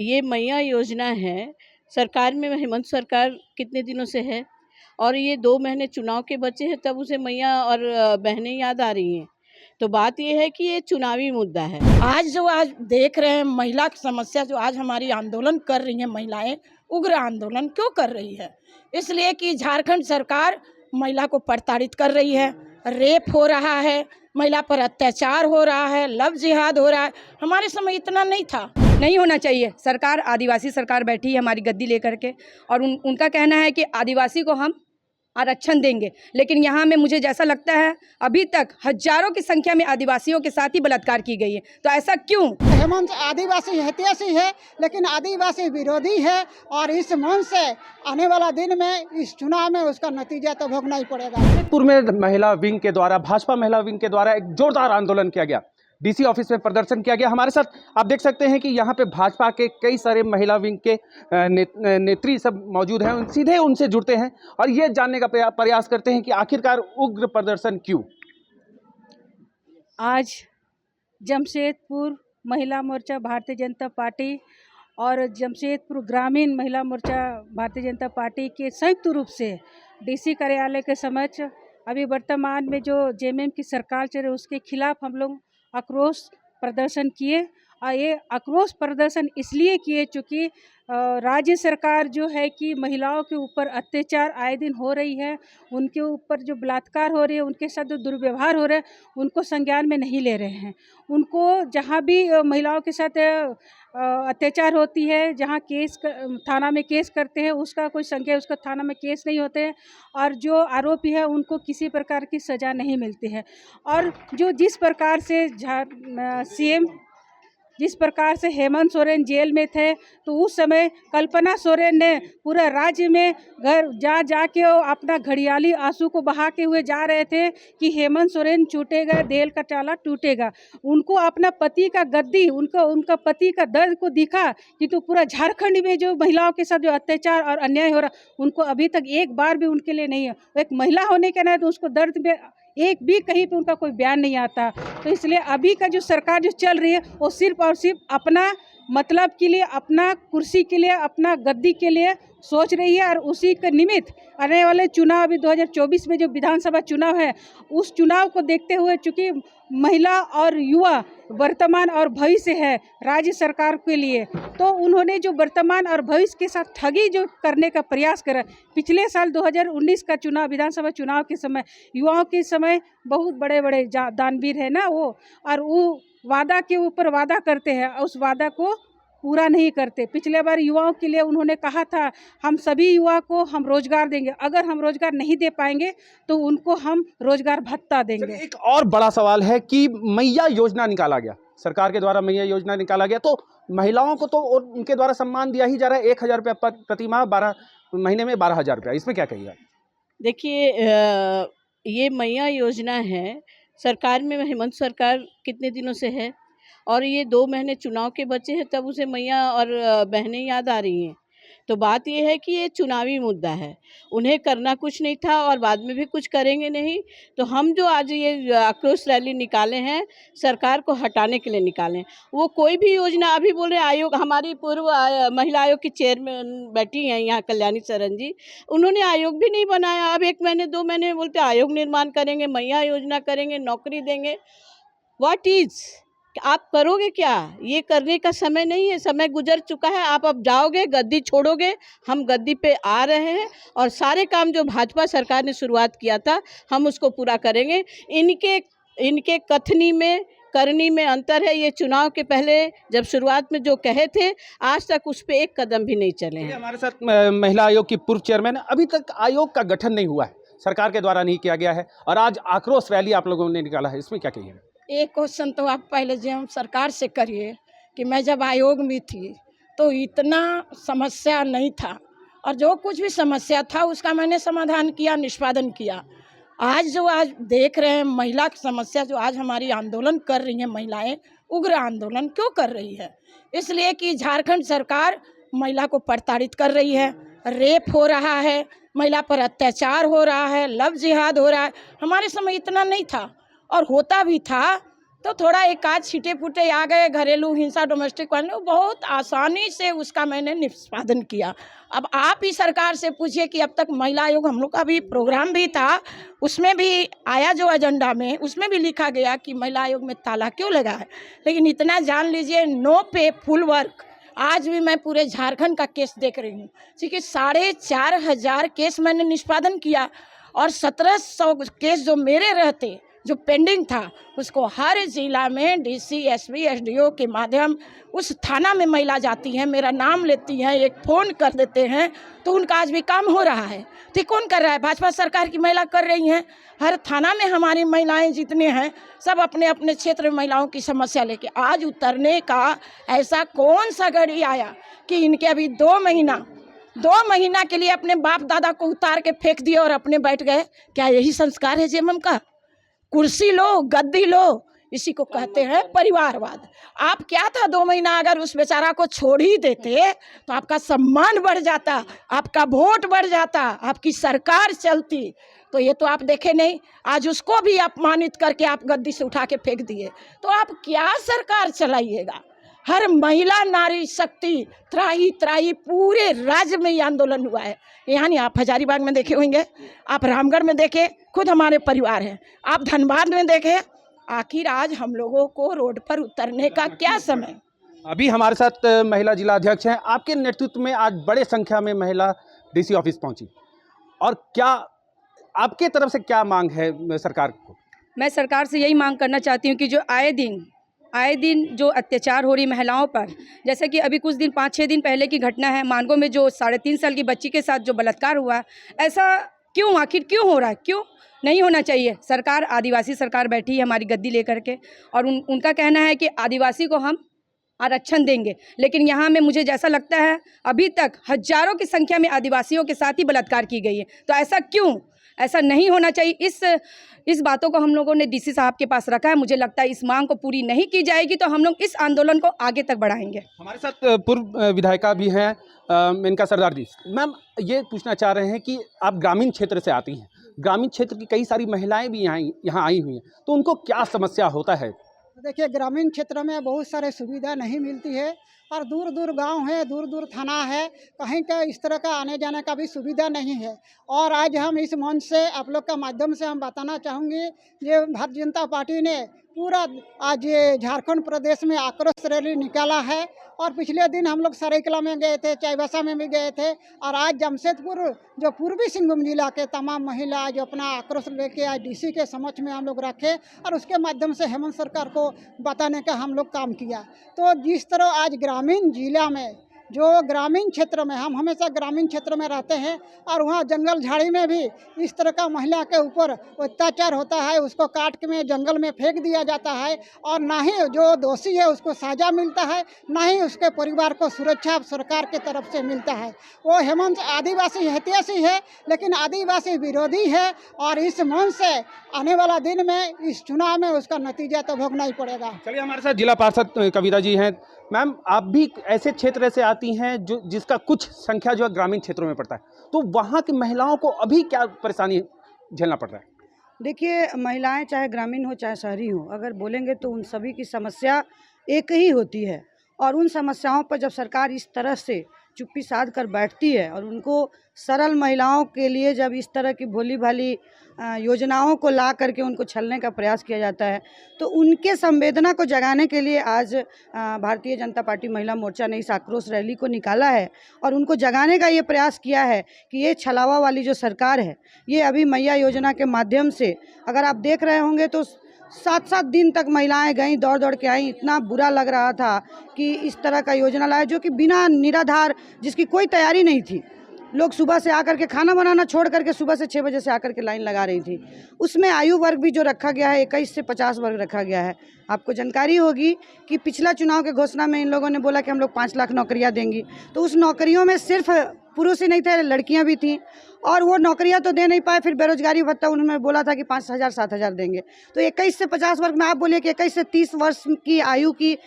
ये मैया योजना है, सरकार में हेमंत सरकार कितने दिनों से है और ये 2 महीने चुनाव के बचे हैं तब उसे मैया और बहनें याद आ रही हैं। तो बात ये है कि ये चुनावी मुद्दा है। आज देख रहे हैं महिला की समस्या, जो आज हमारी आंदोलन कर रही हैं महिलाएं, उग्र आंदोलन क्यों कर रही है? इसलिए कि झारखंड सरकार महिला को प्रताड़ित कर रही है, रेप हो रहा है, महिला पर अत्याचार हो रहा है, लव जिहाद हो रहा है। हमारे समय इतना नहीं था। नहीं होना चाहिए। सरकार आदिवासी सरकार बैठी है हमारी गद्दी लेकर के, और उनका कहना है कि आदिवासी को हम आरक्षण देंगे, लेकिन यहाँ में मुझे जैसा लगता है अभी तक हजारों की संख्या में आदिवासियों के साथ ही बलात्कार की गई है। तो ऐसा क्यों? हेमंत आदिवासी हितैषी है, लेकिन आदिवासी विरोधी है, और इस मन से आने वाला दिन में इस चुनाव में उसका नतीजा तो भोगना ही पड़ेगा। जमशेदपुर में महिला विंग के द्वारा, भाजपा महिला विंग के द्वारा एक जोरदार आंदोलन किया गया, डीसी ऑफिस में प्रदर्शन किया गया। हमारे साथ आप देख सकते हैं कि यहाँ पे भाजपा के कई सारे महिला विंग के नेत्री सब मौजूद हैं। सीधे उनसे जुड़ते हैं और ये जानने का प्रयास करते हैं कि आखिरकार उग्र प्रदर्शन क्यों। आज जमशेदपुर महिला मोर्चा भारतीय जनता पार्टी और जमशेदपुर ग्रामीण महिला मोर्चा भारतीय जनता पार्टी के संयुक्त रूप से डीसी कार्यालय के समक्ष अभी वर्तमान में जो जेएमएम की सरकार चल रही है उसके खिलाफ हम लोग आक्रोश प्रदर्शन किए। और ये आक्रोश प्रदर्शन इसलिए किए चूँकि राज्य सरकार जो है कि महिलाओं के ऊपर अत्याचार आए दिन हो रही है, उनके ऊपर जो बलात्कार हो रही है, उनके साथ जो दुर्व्यवहार हो रहा है, उनको संज्ञान में नहीं ले रहे हैं। उनको जहाँ भी महिलाओं के साथ अत्याचार होती है, जहाँ केस थाना में केस करते हैं, उसका कोई संज्ञा, उसका थाना में केस नहीं होते हैं, और जो आरोपी है उनको किसी प्रकार की सज़ा नहीं मिलती है। और जो जिस प्रकार से सीएम जिस प्रकार से हेमंत सोरेन जेल में थे, तो उस समय कल्पना सोरेन ने पूरा राज्य में घर जा के अपना घड़ियाली आंसू को बहा के हुए जा रहे थे कि हेमंत सोरेन छूटेगा, देल का टाला टूटेगा। उनको अपना पति का गद्दी, उनका पति का दर्द को दिखा कि तो पूरा झारखंड में जो महिलाओं के साथ जो अत्याचार और अन्याय हो रहा, उनको अभी तक एक बार भी उनके लिए नहीं है। एक महिला होने के नाते उसको दर्द में एक भी कहीं पे उनका कोई बयान नहीं आता। तो इसलिए अभी का जो सरकार जो चल रही है वो सिर्फ और सिर्फ अपना मतलब के लिए, अपना कुर्सी के लिए, अपना गद्दी के लिए सोच रही है। और उसी के निमित्त आने वाले चुनाव, अभी 2024 में जो विधानसभा चुनाव है, उस चुनाव को देखते हुए चूँकि महिला और युवा वर्तमान और भविष्य है राज्य सरकार के लिए, तो उन्होंने जो वर्तमान और भविष्य के साथ ठगी जो करने का प्रयास करा, पिछले साल 2019 का चुनाव, विधानसभा चुनाव के समय युवाओं के समय बहुत बड़े बड़े दानवीर है ना वो, और वो वादा के ऊपर वादा करते हैं, उस वादा को पूरा नहीं करते। पिछले बार युवाओं के लिए उन्होंने कहा था हम सभी युवा को हम रोजगार देंगे, अगर हम रोजगार नहीं दे पाएंगे तो उनको हम रोजगार भत्ता देंगे। एक और बड़ा सवाल है कि मैया योजना निकाला गया, सरकार के द्वारा मैया योजना निकाला गया, तो महिलाओं को तो उनके द्वारा सम्मान दिया ही जा रहा है, 1000 रुपया प्रति माह, 12 महीने में 12,000 रुपया। इसमें क्या कहिएगा? देखिए, ये मैया योजना है, सरकार में हेमंत सरकार कितने दिनों से है और ये 2 महीने चुनाव के बचे हैं तब उसे मैया और बहनें याद आ रही हैं। तो बात ये है कि ये चुनावी मुद्दा है, उन्हें करना कुछ नहीं था और बाद में भी कुछ करेंगे नहीं। तो हम जो आज ये आक्रोश रैली निकाले हैं, सरकार को हटाने के लिए निकाले। वो कोई भी योजना, अभी बोल रहे आयोग, हमारी पूर्व महिला आयोग की चेयरमैन बैठी हैं यहाँ कल्याणी सरन जी, उन्होंने आयोग भी नहीं बनाया। अब 1 महीने 2 महीने बोलते आयोग निर्माण करेंगे, मैया योजना करेंगे, नौकरी देंगे। व्हाट इज, आप करोगे क्या? ये करने का समय नहीं है, समय गुजर चुका है। आप अब जाओगे, गद्दी छोड़ोगे, हम गद्दी पे आ रहे हैं और सारे काम जो भाजपा सरकार ने शुरुआत किया था हम उसको पूरा करेंगे। इनके कथनी में करनी में अंतर है। ये चुनाव के पहले जब शुरुआत में जो कहे थे, आज तक उस पर एक कदम भी नहीं चले हैं। हमारे साथ महिला आयोग की पूर्व चेयरमैन, अभी तक आयोग का गठन नहीं हुआ है, सरकार के द्वारा नहीं किया गया है, और आज आक्रोश रैली आप लोगों ने निकाला है, इसमें क्या कहिएगा? एक क्वेश्चन तो आप पहले जो सरकार से करिए कि मैं जब आयोग में थी तो इतना समस्या नहीं था, और जो कुछ भी समस्या था उसका मैंने समाधान किया, निष्पादन किया। आज देख रहे हैं महिला की समस्या, जो आज हमारी आंदोलन कर रही हैं महिलाएं, उग्र आंदोलन क्यों कर रही है? इसलिए कि झारखंड सरकार महिला को प्रताड़ित कर रही है, रेप हो रहा है, महिला पर अत्याचार हो रहा है, लव जिहाद हो रहा है। हमारे समय इतना नहीं था, और होता भी था तो थोड़ा एक आध छीटे फूटे आ गए, घरेलू हिंसा, डोमेस्टिक वायलेंस, बहुत आसानी से उसका मैंने निष्पादन किया। अब आप ही सरकार से पूछिए कि अब तक महिला आयोग, हम लोग का भी प्रोग्राम भी था, उसमें भी आया जो एजेंडा में, उसमें भी लिखा गया कि महिला आयोग में ताला क्यों लगा है। लेकिन इतना जान लीजिए, नो पे फुल वर्क। आज भी मैं पूरे झारखंड का केस देख रही हूँ, क्योंकि 4,500 केस मैंने निष्पादन किया और 1700 केस जो मेरे रहते, जो पेंडिंग था, उसको हर जिला में डीसी, एसपी, एसडीओ के माध्यम उस थाना में महिला जाती हैं, मेरा नाम लेती हैं, एक फ़ोन कर देते हैं, तो उनका आज भी काम हो रहा है। तो कौन कर रहा है? भाजपा सरकार की महिला कर रही हैं। हर थाना में हमारी महिलाएं जितने हैं, सब अपने अपने क्षेत्र में महिलाओं की समस्या लेके आज उतरने का ऐसा कौन सा घड़ी आया कि इनके अभी 2 महीना के लिए अपने बाप दादा को उतार के फेंक दिए और अपने बैठ गए। क्या यही संस्कार है जेएमएम का? कुर्सी लो, गद्दी लो, इसी को कहते हैं परिवारवाद। आप क्या था, 2 महीना अगर उस बेचारा को छोड़ ही देते तो आपका सम्मान बढ़ जाता, आपका वोट बढ़ जाता, आपकी सरकार चलती। तो ये तो आप देखे नहीं, आज उसको भी अपमानित करके आप गद्दी से उठा के फेंक दिए। तो आप क्या सरकार चलाइएगा? हर महिला नारी शक्ति त्राही त्राही पूरे राज्य में ये आंदोलन हुआ है। यहाँ नहीं, आप हजारीबाग में देखे होंगे, आप रामगढ़ में देखे, खुद हमारे परिवार हैं, आप धनबाद में देखे। आखिर आज हम लोगों को रोड पर उतरने का क्या समय? अभी हमारे साथ महिला जिला अध्यक्ष हैं। आपके नेतृत्व में आज बड़े संख्या में महिला डीसी ऑफिस पहुंची, और क्या आपके तरफ से क्या मांग है सरकार को? मैं सरकार से यही मांग करना चाहती हूँ कि जो आए दिन जो अत्याचार हो रही महिलाओं पर, जैसे कि अभी कुछ दिन 5-6 दिन पहले की घटना है, मानगो में जो 3.5 साल की बच्ची के साथ जो बलात्कार हुआ, ऐसा क्यों, आखिर क्यों हो रहा है? क्यों नहीं होना चाहिए? सरकार, आदिवासी सरकार बैठी है हमारी गद्दी लेकर के, और उनका कहना है कि आदिवासी को हम आरक्षण देंगे, लेकिन यहाँ में मुझे जैसा लगता है अभी तक हजारों की संख्या में आदिवासियों के साथ ही बलात्कार की गई है। तो ऐसा क्यों? ऐसा नहीं होना चाहिए। इस बातों को हम लोगों ने डीसी साहब के पास रखा है। मुझे लगता है इस मांग को पूरी नहीं की जाएगी तो हम लोग इस आंदोलन को आगे तक बढ़ाएंगे। हमारे साथ पूर्व विधायिका भी हैं मेनका सरदार जी। मैम, ये पूछना चाह रहे हैं कि आप ग्रामीण क्षेत्र से आती हैं, ग्रामीण क्षेत्र की कई सारी महिलाएं भी यहाँ आई हुई हैं, तो उनको क्या समस्या होता है? देखिए, ग्रामीण क्षेत्र में बहुत सारे सुविधा नहीं मिलती है, और दूर दूर गांव है, दूर दूर थाना है, कहीं का इस तरह का आने जाने का भी सुविधा नहीं है। और आज हम इस मंच से आप लोग का माध्यम से हम बताना चाहूँगी, ये भारतीय जनता पार्टी ने पूरा आज ये झारखंड प्रदेश में आक्रोश रैली निकाला है। और पिछले दिन हम लोग सरायकला में गए थे, चाईबासा में भी गए थे, और आज जमशेदपुर जो पूर्वी सिंहभूम जिला के तमाम महिला जो अपना आक्रोश लेके आज डीसी के समक्ष में हम लोग रखे, और उसके माध्यम से हेमंत सरकार को बताने का हम लोग काम किया। तो जिस तरह आज ग्रामीण जिला में, जो ग्रामीण क्षेत्र में, हम हमेशा ग्रामीण क्षेत्र में रहते हैं, और वहाँ जंगल झाड़ी में भी इस तरह का महिला के ऊपर अत्याचार होता है, उसको काट के में जंगल में फेंक दिया जाता है, और ना ही जो दोषी है उसको सजा मिलता है, ना ही उसके परिवार को सुरक्षा सरकार के तरफ से मिलता है। वो हेमंत आदिवासी हितैषी है, लेकिन आदिवासी विरोधी है, और इस मन से आने वाला दिन में इस चुनाव में उसका नतीजा तो भोगना ही पड़ेगा। चलिए, हमारे साथ जिला पार्षद कविता जी हैं। मैम, आप भी ऐसे क्षेत्र से आती हैं जिसका कुछ संख्या जो है ग्रामीण क्षेत्रों में पड़ता है, तो वहाँ की महिलाओं को अभी क्या परेशानी झेलना पड़ रहा है? देखिए, महिलाएं चाहे ग्रामीण हो चाहे शहरी हो, अगर बोलेंगे तो उन सभी की समस्या एक ही होती है, और उन समस्याओं पर जब सरकार इस तरह से चुप्पी साध कर बैठती है और उनको सरल महिलाओं के लिए जब इस तरह की भोली भाली योजनाओं को ला करके उनको छलने का प्रयास किया जाता है, तो उनके संवेदना को जगाने के लिए आज भारतीय जनता पार्टी महिला मोर्चा ने इस आक्रोश रैली को निकाला है, और उनको जगाने का ये प्रयास किया है कि ये छलावा वाली जो सरकार है, ये अभी मैया योजना के माध्यम से, अगर आप देख रहे होंगे तो 7-7 दिन तक महिलाएं गईं, दौड़ दौड़ के आईं। इतना बुरा लग रहा था कि इस तरह का योजना लाया जो कि बिना निराधार, जिसकी कोई तैयारी नहीं थी। लोग सुबह से आकर के खाना बनाना छोड़ करके सुबह से 6 बजे से आकर के लाइन लगा रही थी। उसमें आयु वर्ग भी जो रखा गया है 21 से 50 वर्ग रखा गया है। आपको जानकारी होगी कि पिछला चुनाव के घोषणा में इन लोगों ने बोला कि हम लोग 5 लाख नौकरियां देंगी, तो उस नौकरियों में सिर्फ पुरुष ही नहीं थे, लड़कियां भी थीं, और वो नौकरियां तो दे नहीं पाए। फिर बेरोजगारी भत्ता उन्होंने बोला था कि 5,000-7,000 देंगे। तो 21 से 50 वर्ग में आप बोलिए कि 21 से 30 वर्ष की आयु की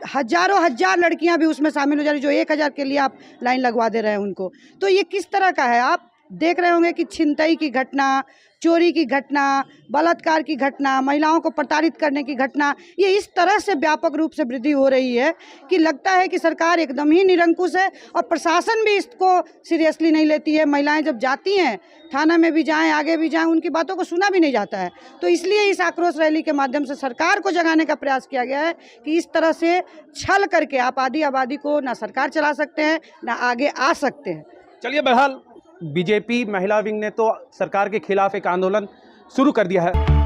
हजारों हजार लड़कियां भी उसमें शामिल हो जा रही, जो 1,000 के लिए आप लाइन लगवा दे रहे हैं उनको। तो ये किस तरह का है? आप देख रहे होंगे कि छिनतई की घटना, चोरी की घटना, बलात्कार की घटना, महिलाओं को प्रताड़ित करने की घटना, ये इस तरह से व्यापक रूप से वृद्धि हो रही है कि लगता है कि सरकार एकदम ही निरंकुश है और प्रशासन भी इसको सीरियसली नहीं लेती है। महिलाएं जब जाती हैं, थाना में भी जाएं, आगे भी जाएं, उनकी बातों को सुना भी नहीं जाता है। तो इसलिए इस आक्रोश रैली के माध्यम से सरकार को जगाने का प्रयास किया गया है कि इस तरह से छल करके आप आधी आबादी को ना सरकार चला सकते हैं, ना आगे आ सकते हैं। चलिए, बहरहाल बीजेपी महिला विंग ने तो सरकार के खिलाफ एक आंदोलन शुरू कर दिया है।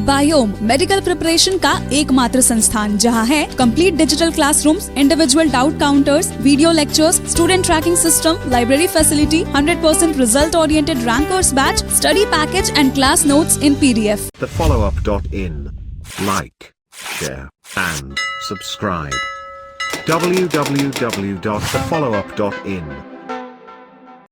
बायोम मेडिकल प्रिपरेशन का एकमात्र संस्थान जहां है complete digital classrooms, individual doubt counters, video lectures, student tracking system, library facility, 100% result oriented rankers batch, study package and class notes in PDF. TheFollowUp.in. Like, share and subscribe. www.thefollowup.in